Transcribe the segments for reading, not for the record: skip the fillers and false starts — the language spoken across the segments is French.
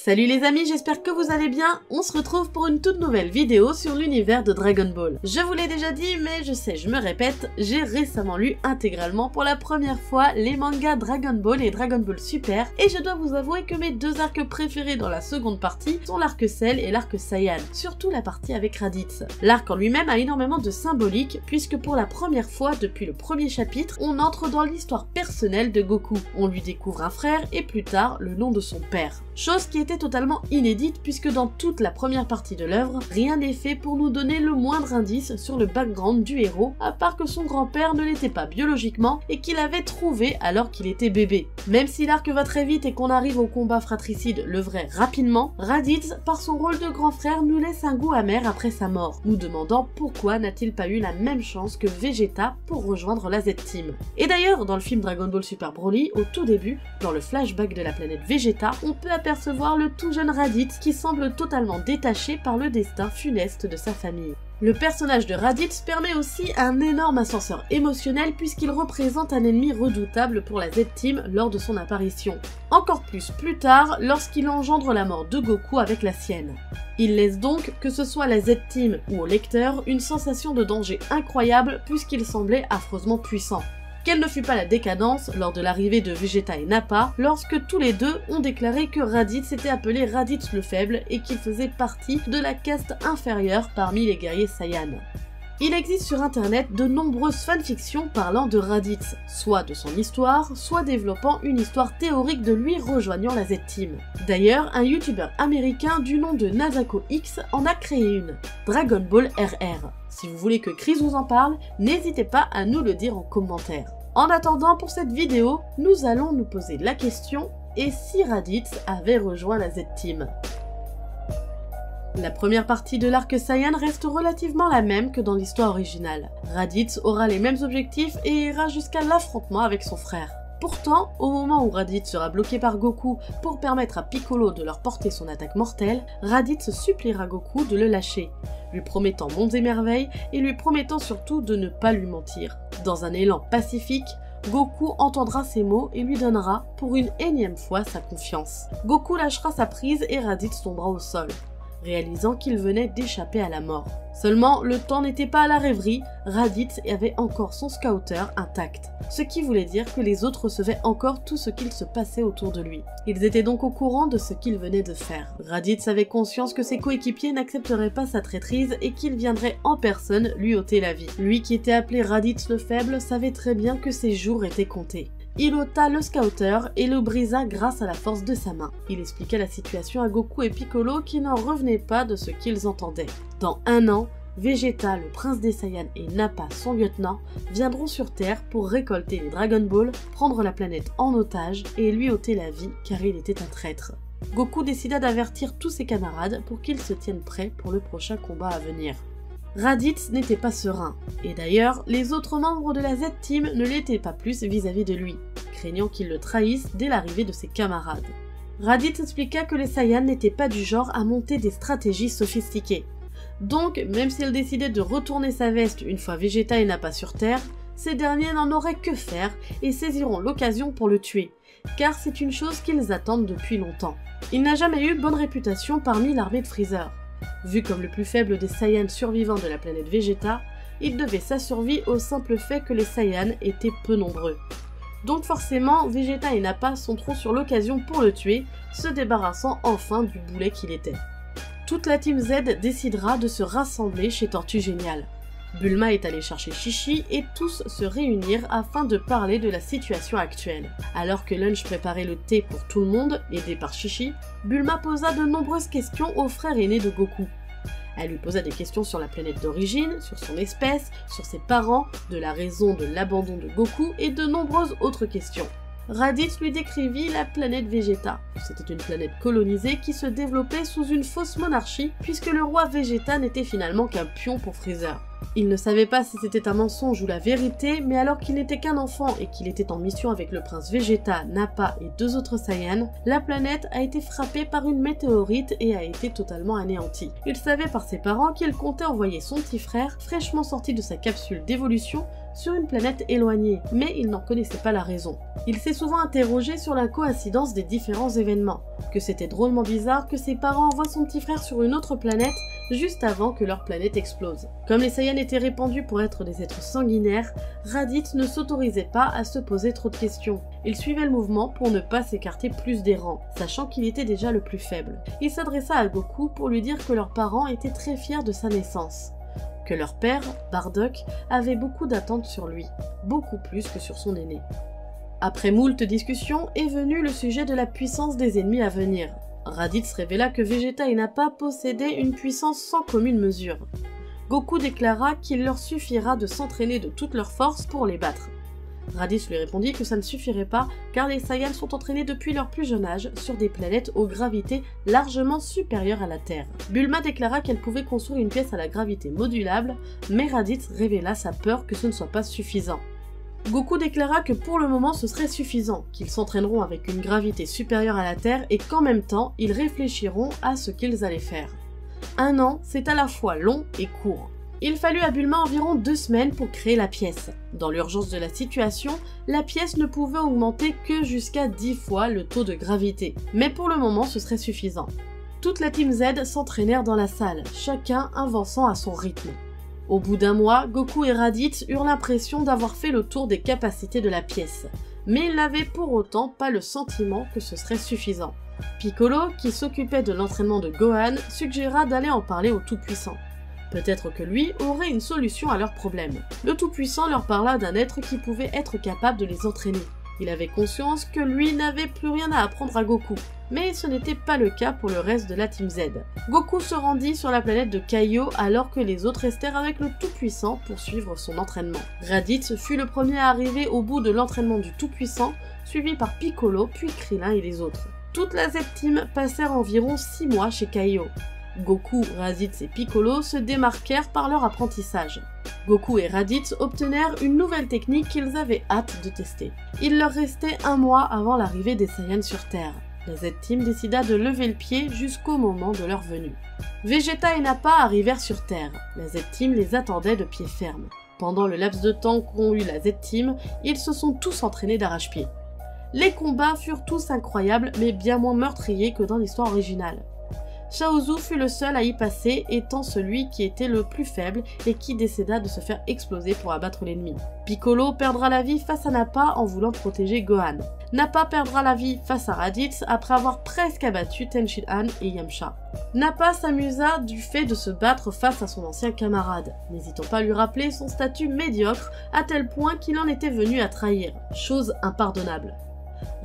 Salut les amis, j'espère que vous allez bien. On se retrouve pour une toute nouvelle vidéo sur l'univers de Dragon Ball. Je vous l'ai déjà dit, mais je sais, je me répète, j'ai récemment lu intégralement pour la première fois les mangas Dragon Ball et Dragon Ball Super, et je dois vous avouer que mes deux arcs préférés dans la seconde partie sont l'arc Cell et l'arc Saiyan, surtout la partie avec Raditz. L'arc en lui-même a énormément de symbolique, puisque pour la première fois depuis le premier chapitre, on entre dans l'histoire personnelle de Goku. On lui découvre un frère et plus tard le nom de son père. Chose qui était totalement inédite puisque dans toute la première partie de l'œuvre, rien n'est fait pour nous donner le moindre indice sur le background du héros, à part que son grand-père ne l'était pas biologiquement et qu'il avait trouvé alors qu'il était bébé. Même si l'arc va très vite et qu'on arrive au combat fratricide le vrai rapidement, Raditz, par son rôle de grand frère, nous laisse un goût amer après sa mort, nous demandant pourquoi n'a-t-il pas eu la même chance que Vegeta pour rejoindre la Z-Team. Et d'ailleurs, dans le film Dragon Ball Super Broly, au tout début, dans le flashback de la planète Vegeta, on peut apercevoir le tout jeune Raditz qui semble totalement détaché par le destin funeste de sa famille. Le personnage de Raditz permet aussi un énorme ascenseur émotionnel puisqu'il représente un ennemi redoutable pour la Z-Team lors de son apparition. Encore plus tard lorsqu'il engendre la mort de Goku avec la sienne. Il laisse donc, que ce soit la Z-Team ou au lecteur, une sensation de danger incroyable puisqu'il semblait affreusement puissant. Quelle ne fut pas la décadence lors de l'arrivée de Vegeta et Nappa, lorsque tous les deux ont déclaré que Raditz s'était appelé Raditz le Faible et qu'il faisait partie de la caste inférieure parmi les guerriers Saiyans. Il existe sur internet de nombreuses fanfictions parlant de Raditz, soit de son histoire, soit développant une histoire théorique de lui rejoignant la Z-Team. D'ailleurs, un youtubeur américain du nom de Nazako X en a créé une, Dragon Ball RR. Si vous voulez que Chris vous en parle, n'hésitez pas à nous le dire en commentaire. En attendant, pour cette vidéo, nous allons nous poser la question, et si Raditz avait rejoint la Z-Team ? La première partie de l'arc Saiyan reste relativement la même que dans l'histoire originale. Raditz aura les mêmes objectifs et ira jusqu'à l'affrontement avec son frère. Pourtant, au moment où Raditz sera bloqué par Goku pour permettre à Piccolo de leur porter son attaque mortelle, Raditz suppliera Goku de le lâcher, lui promettant monts et merveilles et lui promettant surtout de ne pas lui mentir. Dans un élan pacifique, Goku entendra ces mots et lui donnera, pour une énième fois, sa confiance. Goku lâchera sa prise et Raditz tombera au sol, réalisant qu'il venait d'échapper à la mort. Seulement, le temps n'était pas à la rêverie, Raditz avait encore son scouter intact, ce qui voulait dire que les autres recevaient encore tout ce qu'il se passait autour de lui. Ils étaient donc au courant de ce qu'il venait de faire. Raditz avait conscience que ses coéquipiers n'accepteraient pas sa traîtrise et qu'il viendrait en personne lui ôter la vie. Lui qui était appelé Raditz le Faible savait très bien que ses jours étaient comptés. Il ôta le scouter et le brisa grâce à la force de sa main. Il expliqua la situation à Goku et Piccolo qui n'en revenaient pas de ce qu'ils entendaient. Dans un an, Vegeta, le prince des Saiyans et Nappa, son lieutenant, viendront sur Terre pour récolter les Dragon Ball, prendre la planète en otage et lui ôter la vie car il était un traître. Goku décida d'avertir tous ses camarades pour qu'ils se tiennent prêts pour le prochain combat à venir. Raditz n'était pas serein, et d'ailleurs, les autres membres de la Z-Team ne l'étaient pas plus vis-à-vis de lui, craignant qu'il le trahisse dès l'arrivée de ses camarades. Raditz expliqua que les Saiyans n'étaient pas du genre à monter des stratégies sophistiquées. Donc, même s'il décidait de retourner sa veste une fois Vegeta et Nappa sur Terre, ces derniers n'en auraient que faire et saisiront l'occasion pour le tuer, car c'est une chose qu'ils attendent depuis longtemps. Il n'a jamais eu bonne réputation parmi l'armée de Freezer. Vu comme le plus faible des Saiyans survivants de la planète Vegeta, il devait sa survie au simple fait que les Saiyans étaient peu nombreux. Donc forcément, Vegeta et Nappa sont trop sur l'occasion pour le tuer, se débarrassant enfin du boulet qu'il était. Toute la Team Z décidera de se rassembler chez Tortue Géniale. Bulma est allée chercher Chi-Chi et tous se réunirent afin de parler de la situation actuelle. Alors que Lunch préparait le thé pour tout le monde, aidé par Chi-Chi, Bulma posa de nombreuses questions au frère aîné de Goku. Elle lui posa des questions sur la planète d'origine, sur son espèce, sur ses parents, de la raison de l'abandon de Goku et de nombreuses autres questions. Raditz lui décrivit la planète Vegeta. C'était une planète colonisée qui se développait sous une fausse monarchie puisque le roi Vegeta n'était finalement qu'un pion pour Freezer. Il ne savait pas si c'était un mensonge ou la vérité, mais alors qu'il n'était qu'un enfant et qu'il était en mission avec le prince Vegeta, Nappa et deux autres Saiyans, la planète a été frappée par une météorite et a été totalement anéantie. Il savait par ses parents qu'il comptait envoyer son petit frère, fraîchement sorti de sa capsule d'évolution, sur une planète éloignée, mais il n'en connaissait pas la raison. Il s'est souvent interrogé sur la coïncidence des différents événements, que c'était drôlement bizarre que ses parents envoient son petit frère sur une autre planète juste avant que leur planète explose. Comme les Saiyans étaient répandus pour être des êtres sanguinaires, Raditz ne s'autorisait pas à se poser trop de questions. Il suivait le mouvement pour ne pas s'écarter plus des rangs, sachant qu'il était déjà le plus faible. Il s'adressa à Goku pour lui dire que leurs parents étaient très fiers de sa naissance, que leur père, Bardock, avait beaucoup d'attentes sur lui, beaucoup plus que sur son aîné. Après moult discussions est venu le sujet de la puissance des ennemis à venir. Raditz révéla que Vegeta et Nappa possédaient une puissance sans commune mesure. Goku déclara qu'il leur suffira de s'entraîner de toute leur force pour les battre. Raditz lui répondit que ça ne suffirait pas car les Saiyans sont entraînés depuis leur plus jeune âge sur des planètes aux gravités largement supérieures à la Terre. Bulma déclara qu'elle pouvait construire une pièce à la gravité modulable, mais Raditz révéla sa peur que ce ne soit pas suffisant. Goku déclara que pour le moment ce serait suffisant, qu'ils s'entraîneront avec une gravité supérieure à la Terre et qu'en même temps ils réfléchiront à ce qu'ils allaient faire. 1 an, c'est à la fois long et court. Il fallut à Bulma environ 2 semaines pour créer la pièce. Dans l'urgence de la situation, la pièce ne pouvait augmenter que jusqu'à 10 fois le taux de gravité, mais pour le moment ce serait suffisant. Toute la Team Z s'entraînèrent dans la salle, chacun avançant à son rythme. Au bout d'1 mois, Goku et Raditz eurent l'impression d'avoir fait le tour des capacités de la pièce, mais ils n'avaient pour autant pas le sentiment que ce serait suffisant. Piccolo, qui s'occupait de l'entraînement de Gohan, suggéra d'aller en parler au Tout-Puissant. Peut-être que lui aurait une solution à leurs problèmes. Le Tout-Puissant leur parla d'un être qui pouvait être capable de les entraîner. Il avait conscience que lui n'avait plus rien à apprendre à Goku, mais ce n'était pas le cas pour le reste de la Team Z. Goku se rendit sur la planète de Kaio alors que les autres restèrent avec le Tout-Puissant pour suivre son entraînement. Raditz fut le premier à arriver au bout de l'entraînement du Tout-Puissant, suivi par Piccolo, puis Krillin et les autres. Toute la Z-Team passèrent environ 6 mois chez Kaio. Goku, Raditz et Piccolo se démarquèrent par leur apprentissage. Goku et Raditz obtenèrent une nouvelle technique qu'ils avaient hâte de tester. Il leur restait 1 mois avant l'arrivée des Saiyans sur Terre. La Z-Team décida de lever le pied jusqu'au moment de leur venue. Vegeta et Nappa arrivèrent sur Terre. La Z-Team les attendait de pied ferme. Pendant le laps de temps qu'ont eu la Z-Team, ils se sont tous entraînés d'arrache-pied. Les combats furent tous incroyables mais bien moins meurtriers que dans l'histoire originale. Chaozu fut le seul à y passer, étant celui qui était le plus faible et qui décida de se faire exploser pour abattre l'ennemi. Piccolo perdra la vie face à Nappa en voulant protéger Gohan. Nappa perdra la vie face à Raditz après avoir presque abattu Tenshinhan et Yamcha. Nappa s'amusa du fait de se battre face à son ancien camarade, n'hésitant pas à lui rappeler son statut médiocre à tel point qu'il en était venu à trahir, chose impardonnable.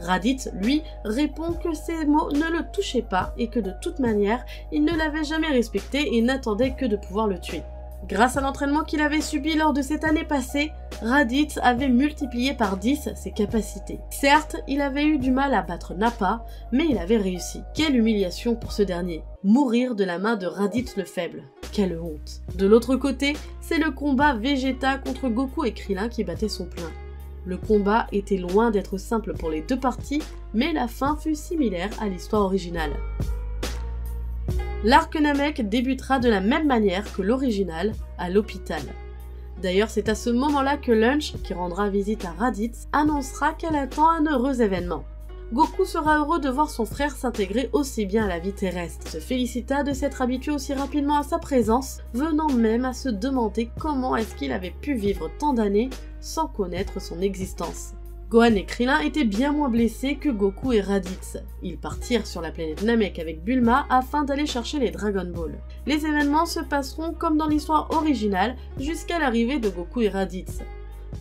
Raditz, lui, répond que ces mots ne le touchaient pas et que de toute manière, il ne l'avait jamais respecté et n'attendait que de pouvoir le tuer. Grâce à l'entraînement qu'il avait subi lors de cette année passée, Raditz avait multiplié par 10 ses capacités. Certes, il avait eu du mal à battre Nappa, mais il avait réussi. Quelle humiliation pour ce dernier. Mourir de la main de Raditz le faible. Quelle honte. De l'autre côté, c'est le combat Vegeta contre Goku et Krillin qui battait son plein. Le combat était loin d'être simple pour les deux parties, mais la fin fut similaire à l'histoire originale. L'arc Namek débutera de la même manière que l'original, à l'hôpital. D'ailleurs, c'est à ce moment-là que Lunch, qui rendra visite à Raditz, annoncera qu'elle attend un heureux événement. Goku sera heureux de voir son frère s'intégrer aussi bien à la vie terrestre, se félicita de s'être habitué aussi rapidement à sa présence, venant même à se demander comment est-ce qu'il avait pu vivre tant d'années sans connaître son existence. Gohan et Krillin étaient bien moins blessés que Goku et Raditz. Ils partirent sur la planète Namek avec Bulma afin d'aller chercher les Dragon Ball. Les événements se passeront comme dans l'histoire originale jusqu'à l'arrivée de Goku et Raditz.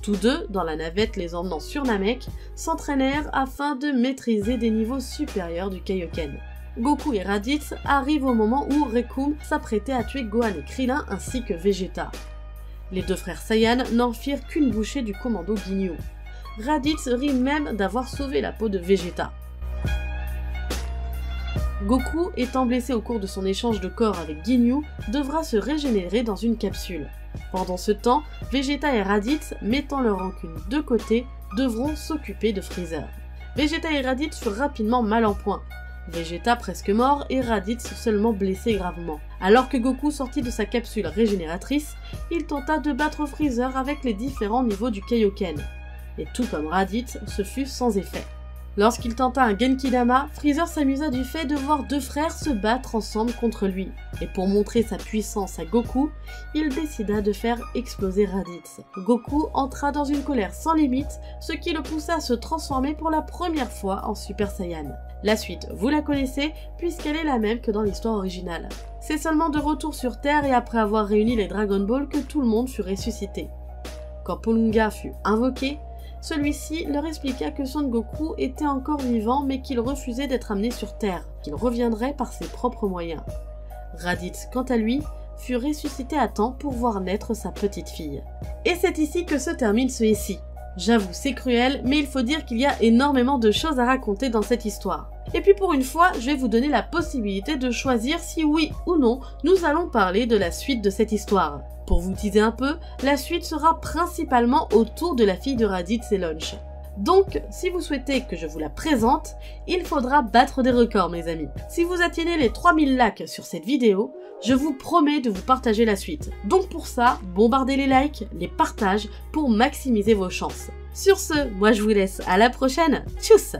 Tous deux, dans la navette les emmenant sur Namek, s'entraînèrent afin de maîtriser des niveaux supérieurs du Kaioken. Goku et Raditz arrivent au moment où Recoome s'apprêtait à tuer Gohan et Krillin ainsi que Vegeta. Les deux frères Saiyan n'en firent qu'une bouchée du commando Ginyu. Raditz rit même d'avoir sauvé la peau de Vegeta. Goku, étant blessé au cours de son échange de corps avec Ginyu, devra se régénérer dans une capsule. Pendant ce temps, Vegeta et Raditz, mettant leur rancune de côté, devront s'occuper de Freezer. Vegeta et Raditz furent rapidement mal en point. Vegeta presque mort et Raditz seulement blessé gravement. Alors que Goku sortit de sa capsule régénératrice, il tenta de battre Freezer avec les différents niveaux du Kaioken. Et tout comme Raditz, ce fut sans effet. Lorsqu'il tenta un Genkidama, Freezer s'amusa du fait de voir deux frères se battre ensemble contre lui. Et pour montrer sa puissance à Goku, il décida de faire exploser Raditz. Goku entra dans une colère sans limite, ce qui le poussa à se transformer pour la première fois en Super Saiyan. La suite, vous la connaissez, puisqu'elle est la même que dans l'histoire originale. C'est seulement de retour sur Terre et après avoir réuni les Dragon Ball que tout le monde fut ressuscité. Quand Porunga fut invoqué, celui-ci leur expliqua que Son Goku était encore vivant mais qu'il refusait d'être amené sur Terre, qu'il reviendrait par ses propres moyens. Raditz, quant à lui, fut ressuscité à temps pour voir naître sa petite fille. Et c'est ici que se termine ce récit. J'avoue, c'est cruel, mais il faut dire qu'il y a énormément de choses à raconter dans cette histoire. Et puis pour une fois, je vais vous donner la possibilité de choisir si oui ou non nous allons parler de la suite de cette histoire. Pour vous teaser un peu, la suite sera principalement autour de la fille de Raditz et Launch. Donc, si vous souhaitez que je vous la présente, il faudra battre des records mes amis. Si vous atteignez les 3000 likes sur cette vidéo, je vous promets de vous partager la suite. Donc pour ça, bombardez les likes, les partages pour maximiser vos chances. Sur ce, moi je vous laisse à la prochaine, tchuss!